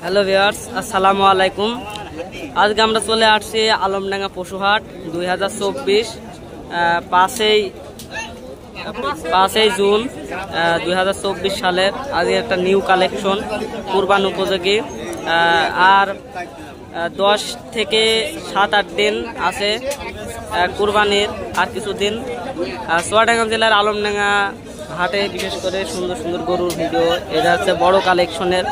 Hello viewers, আসসালামু আলাইকুম। আজকে আমরা চলে আসছি আলমডাঙ্গা পশুহাট 2024 5ই জুন 2024 সালের। আজকে একটা নিউ কালেকশন কুরবান উপযোগী। আর 10 থেকে 7-8 দিন আছে কুরবানির, আর কিছুদিন। চুয়াডাঙ্গা জেলার আলমডাঙ্গা হাটে বিশেষ করে সুন্দর সুন্দর গরুর ভিডিও, এটা হচ্ছে বড় কালেকশনের।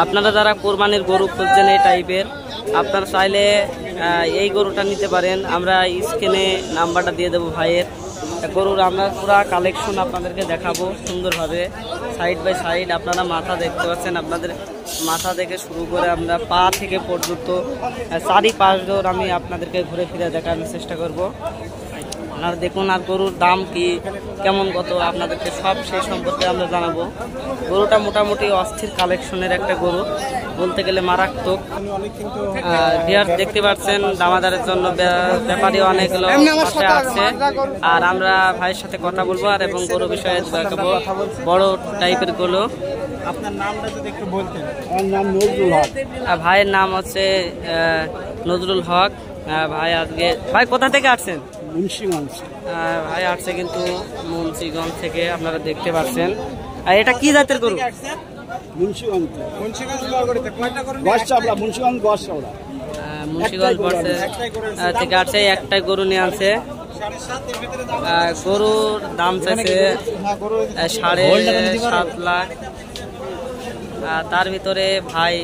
আপনারা যারা কোরবানির গরু খুঁজছেন এই টাইপের, আপনারা চাইলে এই গরুটা নিতে পারেন। আমরা স্ক্রিনে নাম্বারটা দিয়ে দেবো ভাইয়ের। গরুর আমরা পুরো কালেকশন আপনাদেরকে দেখাবো সুন্দরভাবে, সাইড বাই সাইড। আপনারা মাথা দেখতে পাচ্ছেন, আপনাদের মাথা থেকে শুরু করে আমরা পা থেকে পর্যন্ত 4-5 জোড় আমি আপনাদেরকে ঘুরে ফিরে দেখানোর চেষ্টা করব। আপনারা দেখুন, আর গরুর দাম কি, কেমন কত, আপনাদেরকে সব সেই সম্পর্কে আমরা জানাবো। গরুটা মোটামুটি অস্থির কালেকশনের একটা গরু, বলতে গেলে মারাত্মক। ভিউয়ার্স দেখতে পাচ্ছেন, দামাদারের জন্য ব্যাপারী অনেক লোক বসে আছে। আর আমরা ভাইয়ের সাথে কথা বলবো আর এবং গরু বিষয়ে দেখাবো, বড় টাইপের গরু। আপনার নামটা যদি একটু বলতেন। আমার নাম নজরুল হক। ভাইয়ের নাম হচ্ছে নজরুল হক। ভাই আজকে ভাই কোথা থেকে আসছেন? মুন্সিগঞ্জ। ভাই আসছে কিন্তু মুন্সিগঞ্জ থেকে, আপনারা দেখতে পাচ্ছেন। আর এটা কি জাতের গরু? মুন্সিগঞ্জ থেকে আসছে, একটাই গরু নিয়ে আনছে। গরুর দাম চাইছে 7.5 লাখ। তার ভিতরে ভাই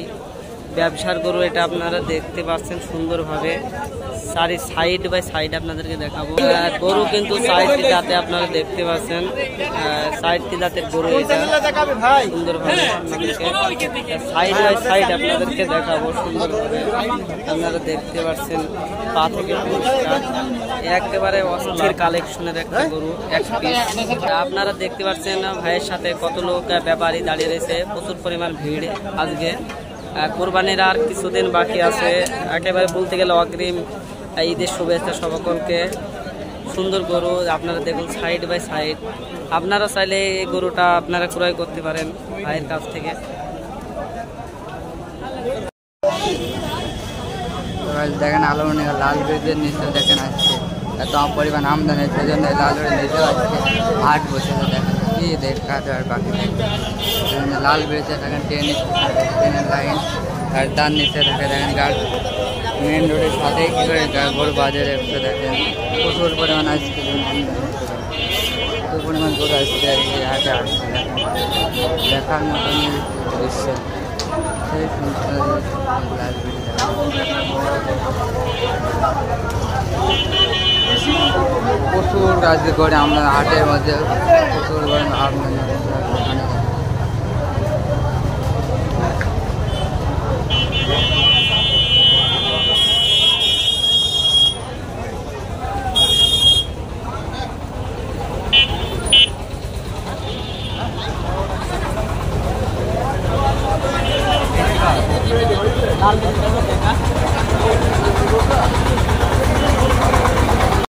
ব্যবসার গরু, এটা আপনারা দেখতে পাচ্ছেন সুন্দরভাবে। সাইড বাই সাইড আপনাদেরকে দেখাবো। গরু কিন্তু 4টি দাঁতে আপনারা দেখতে পাচ্ছেন, 4টি দাঁতের গরু। এটা সুন্দরভাবে আপনাদেরকে সাইড বাই সাইড আপনাদেরকে দেখাবো সুন্দরভাবে। আপনারা দেখতে পাচ্ছেন পা থেকে একেবারে অস্থির কালেকশনের একটা গরু, এক পিস। আপনারা দেখতে পাচ্ছেন ভাইয়ের সাথে কত লোক ব্যাপারী দাঁড়িয়ে রয়েছে, প্রচুর পরিমাণ ভিড় আজকে। কোরবানির আর কিছুদিন বাকি আছে, একেবারে বলতে গেলে অগ্রিম ঈদের শুভেচ্ছা সকলকে। সুন্দর গরু আপনারা দেখুন সাইড বাই সাইড। আপনারা চাইলে এই গরুটা আপনারা ক্রয় করতে পারেন ভাইয়ের কাছ থেকে। দেখেন আলমডাঙ্গা লাল ব্রিজের নিচে দেখেন আসছে এত পরিমাণ আমদানি, সেই জন্য লাল ব্রিজের নিচে আসছে হাট বসেছে। দেখেন কি দেখাতে আর বাকি লাল ব্রিজে দেখেন ট্রেনের লাইন, আর তার নিচে দেখেন গাড়ি মেন রোডের সাথে কি করে গরু বাজারে এসে দেখেন প্রচুর পরিমাণ আসছে, প্রচুর পরিমাণ গরু আসছে হাটে আসছে। দেখার মতন দৃশ্য সেই লাল ব্রিজ। প্রচুর কাজ করে আমরা হাটের মধ্যে প্রচুর আমদানি।